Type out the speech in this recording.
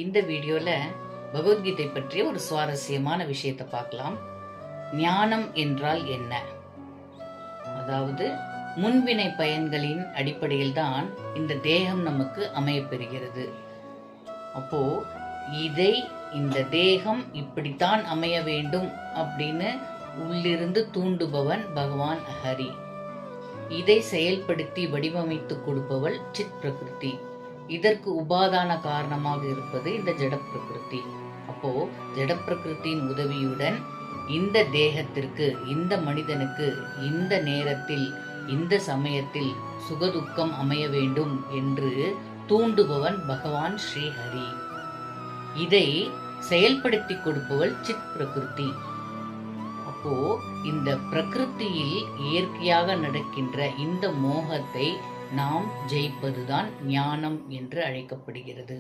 இந்த வீடியோல பகவத்கீதை பற்றிய ஒரு சுவாரஸ்யமான விஷயத்தை பார்க்கலாம். ஞானம் என்றால் என்ன? அதாவது முன்வினை பயன்களின் அடிப்படையில் தான் இந்த தேகம் நமக்கு அமையப்பெறுகிறது. அப்போ இந்த தேகம் இப்படித்தான் அமைய வேண்டும் அப்படின்னு உள்ளிருந்து தூண்டுபவன் பகவான் ஹரி. இதை செயல்படுத்தி வடிவமைத்து கொடுப்பவள் சித் பிரகிருதி. இதற்கு உபாதான காரணமாக இருப்பது இந்த ஜட பிரகிருதி. அப்போ ஜட பிரகிருத்தின் உதவியுடன் இந்த தேகத்திற்கு, இந்த மனிதனுக்கு இந்த நேரத்தில், இந்த சமயத்தில் சுகதுக்கம் அமைய வேண்டும் என்று தூண்டுபவன் பகவான் ஸ்ரீஹரி. இதை செயல்படுத்தி கொடுப்பவள் சித் பிரகிருதி. அப்போ இந்த பிரகிருத்தியில் இயற்கையாக நடக்கின்ற இந்த மோகத்தை நாம் ஜெயிப்பதுதான் ஞானம் என்று அழைக்கப்படுகிறது.